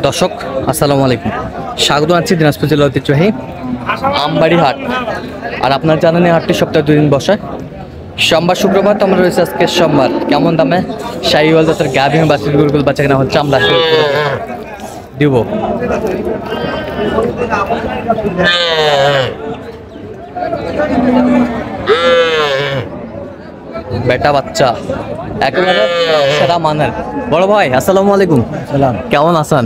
দর্শক আসসালামু আলাইকুম, স্বাগত আছি দিনাজপুর জেলার ঐতিহ্যবাহী আমবাড়ি হাট। আর আপনার জানেন এই হাটটি সপ্তাহে 2 দিন বসে, সোমবার শুক্রবার। তো আমরা রয়েছে আজকে সোমবার। কেমন দামে শাহিওয়াল জাতের গাভী বাছুর গরুগুলো বাচ্চা কেনা হচ্ছে আমরা দিব। বেটা বাচ্চা একেবারে সেরা মানের। বড় ভাই আসসালামু আলাইকুম। সালাম। কেমন আছেন?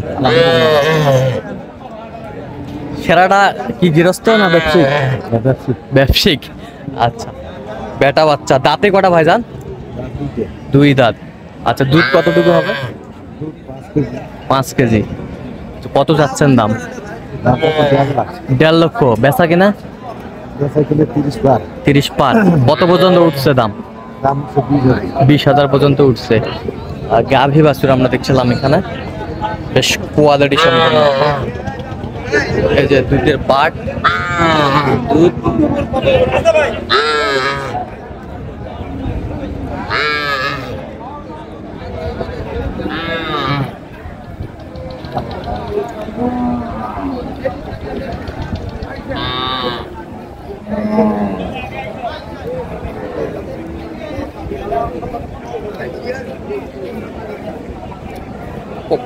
সেরাটা কি গৃহস্থ না ব্যবসায়িক? ব্যবসায়িক। আচ্ছা, বেটা বাচ্চা দাঁতে কটা ভাইজান? 2 দাঁত। আচ্ছা, দুধ কতটুকু হবে? 5 কেজি। কত যাচ্ছেন দাম? 1.5 লক্ষ। বেচা কিনা 30 পার। কত পর্যন্ত উঠছে দাম? 20,000 পর্যন্ত উঠছে। গাভী বাছুর আমরা দেখছিলাম এখানে, বেশ কোয়ালিটি সম্পন্ন। এই যে দুধের পাট, দুধ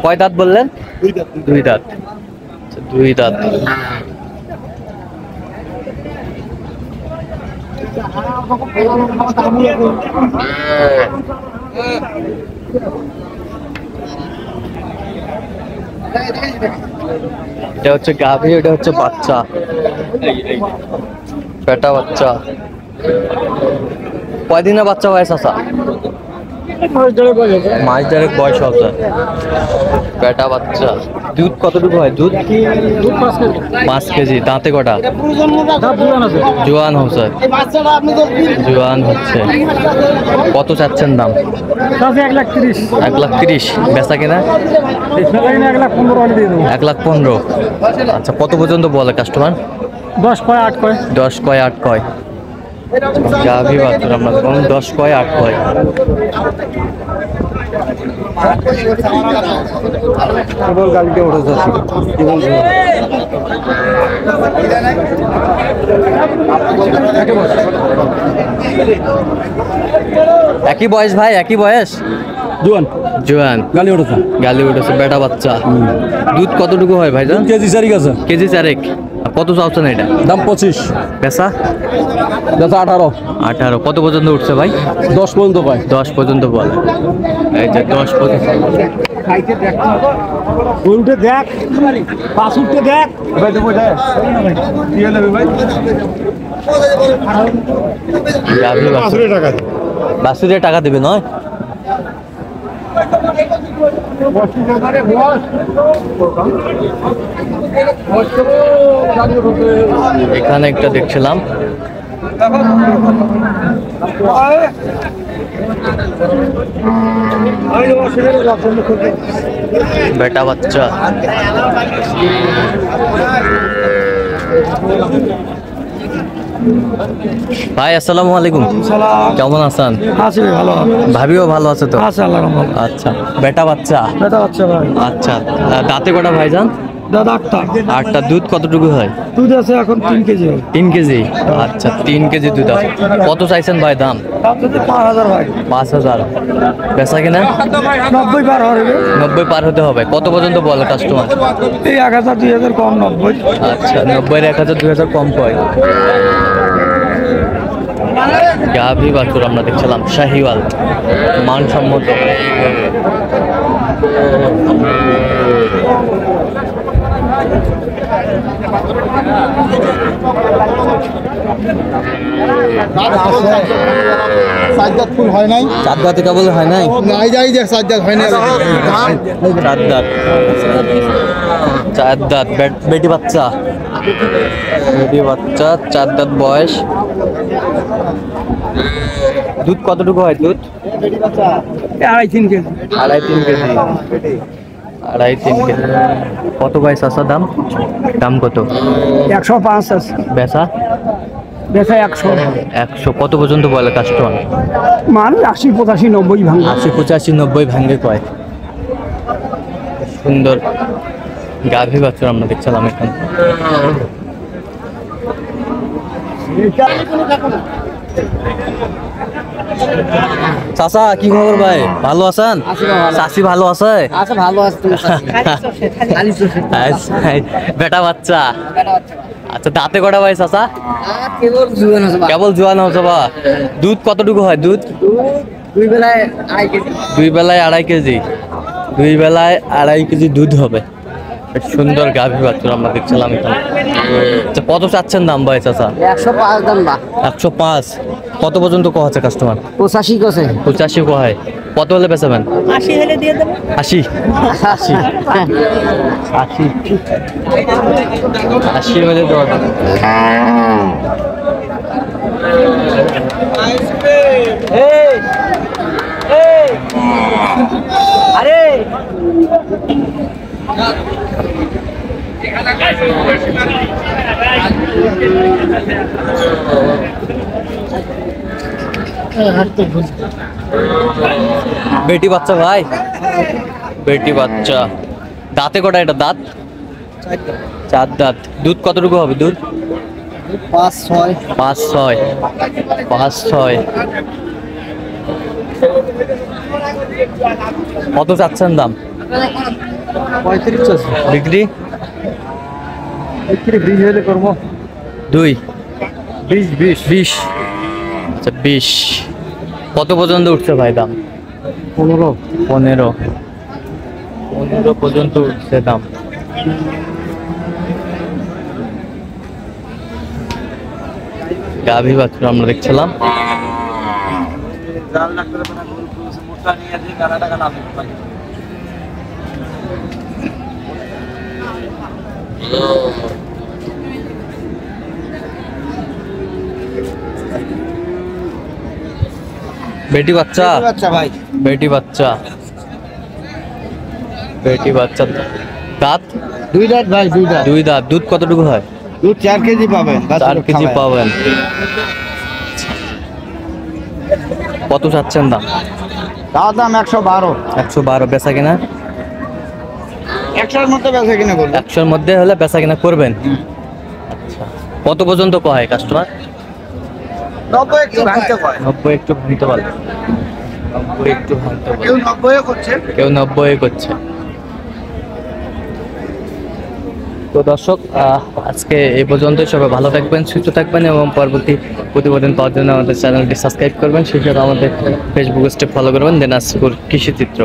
কয় দাঁত বললেন? 2 দাঁত। 2 দাঁত। এটা হচ্ছে গাভী, এটা হচ্ছে বাচ্চা, বেটা বাচ্চা। কয়দিনের বাচ্চা বয়স আছে? মাস 1.5 বয়স হবে। বেটা বাচ্চা। দুধ কতটুকু হয়? দুধ 5 কেজি। দাঁতে কটা? জোয়ান হচ্ছে। জোয়ান হচ্ছে। কত চাচ্ছেন দাম? 1,30,000। বেচা কিনা 1,15,000। আচ্ছা, কত পর্যন্ত বলে কাস্টমার? 10 কয় 8 কয়। 10 কয় 8 কয়। গাভী বাছুর আমরা 10 কয় 8 কয়। গাড়িতে উঠে যাচ্ছে। একই বয়স ভাই, একই বয়স। জোয়ান জোয়ান। গালি উঠেছে। গালি উঠেছে। বেটা বাচ্চা। দুধ কতটুকু হয় ভাইজান? কেজি 4 আছে। কেজি 4। কত চাচ্ছেন এটা? দাম 25। পেশা 18। কত পর্যন্ত উঠছে ভাই? 10 পর্যন্ত পায়। 10 পর্যন্ত বলে। এই যে 10 পর্যন্ত। উঠে দেখ, পাঁচ উঠতে দেখ। বাসুরে টাকা দিবে নয়? এখানে একটা দেখছিলাম, বেটা বাচ্চা। ভাই আসসালামু আলাইকুম। কেমন আছেন? আছে ভালো। ভাবিও ভালো আছে তো? আছে আল্লাহর রহমতে। আচ্ছা, বেটা বাচ্চা। বেটা বাচ্চা ভাই। আচ্ছা, দাঁতে কটা ভাইজান? দাদা 8টা। 8টা। দুধ কতটুকু হয়? দুধ আছে এখন 3 কেজি। 3 কেজি। আচ্ছা, 3 কেজি দুধ আছে। কত চাইছেন ভাই দাম? দাম যদি 5,000 ভাই। 5,000। বেচা কিনা 90 পার হবে। 90 পার হতে হবে। কত পর্যন্ত বলে কাস্টমার? এই 1,000 2,000 কম 90। আচ্ছা, 90 1,000 2,000 কম কয়। গাভী বাছুর আমরা দেখছিলাম, শাহিওয়াল, মানসম্মত। সাজ্জাদ ফুল হয় নাই। 4 দাঁতে কেবল হয় নাই। নাই যাই যে সাজ্জাদ হয় নাই। 4 দাঁত। 4 দাঁত। বেটি বাচ্চা। বেটি বাচ্চা 4 দাঁত বয়স। দুধ কতটুকু হয়? দুধ 2.5-3 কেজি। 2.5-3 কেজি। 2.5-3 কেজি। কত বয়স আসা দাম? দাম কত? 105 আছে। বেচা বেচা 100। 100। কত পর্যন্ত বলে কাস্টমার? মান 80 85 90 ভাঙা। 80 85 90 ভাঙ্গে কয়। সুন্দর গাভী বাছুর আমরা দেখছিলাম এখন। চাচা কি খবর ভাই, ভালো আছেন? চাচি ভালো আছে? আচ্ছা ভালো আছে তুমি আচ্ছা, বেটা বাচ্চা। আচ্ছা দাঁতে কটা ভাই চাচা? কেবল জোয়ান হচ্ছে বা। দুধ কতটুকু হয়? দুধ দুই বেলায় 2.5 কেজি। দুই বেলায় 2.5 কেজি। দুই বেলায় 2.5 কেজি দুধ হবে। বেশ সুন্দর গাভী বাছুর আমরা দেখছিলাম এখানে। আচ্ছা কত চাচ্ছেন দাম ভাই চাচা? 105 দাম বা 105। কত পর্যন্ত কহাচ্ছে কাস্টমার? 85 কছে 85 কহায়। কত হলে বেচাবেন? 80 হলে দিয়ে দেব। 80 80 80 হলে দেওয়া যাবে। আরে বেটি বাচ্চা ভাই, বেটি বাচ্চা। দাঁতে কটা এটা? দাঁত 4 দাঁত। দুধ কতটুকু হবে? দুধ 5-6 5-6 5-6। কত চাচ্ছেন দাম? 35 আছে। বিক্রি বিক্রি 20 হলে করব। 2 20 আচ্ছা 20। কত পর্যন্ত উঠছে ভাই দাম? 15 পর্যন্ত উঠছে দাম। গাভী বাছুর আমরা দেখছিলাম। বেটি বাচ্চা, আচ্ছা ভাই বেটি বাচ্চা, বেটি বাচ্চা। দাঁত 2 দাঁত ভাই 2 দাঁত। 2 দাঁত। দুধ কতটুকু হয়? দুধ 4 কেজি পাবেন। 4 কেজি পাবেন। কত চাচ্ছেন দাম? তার দাম 112। 112। বেচা কিনা 100 এর মধ্যে বেচা কিনা করব। 100-র মধ্যে হলে বেচা কিনা করবেন। আচ্ছা কত পর্যন্ত কয় কাস্টমার? 90 একটু ভাঙতে কয়। 90 একটু ভাঙতে পারবে। 90 একটু ভাঙতে পারবে। কেউ 90 করছে। কেউ 90 করছে। তো দর্শক আজকে এই পর্যন্তই। সবাই ভালো থাকবেন, সুস্থ থাকবেন এবং পরবর্তী প্রতিবেদন পাওয়ার জন্য আমাদের চ্যানেলটি সাবস্ক্রাইব করবেন। সেই সাথে আমাদের ফেসবুক পেজটি ফলো করবেন দিনাজপুর কৃষি চিত্র।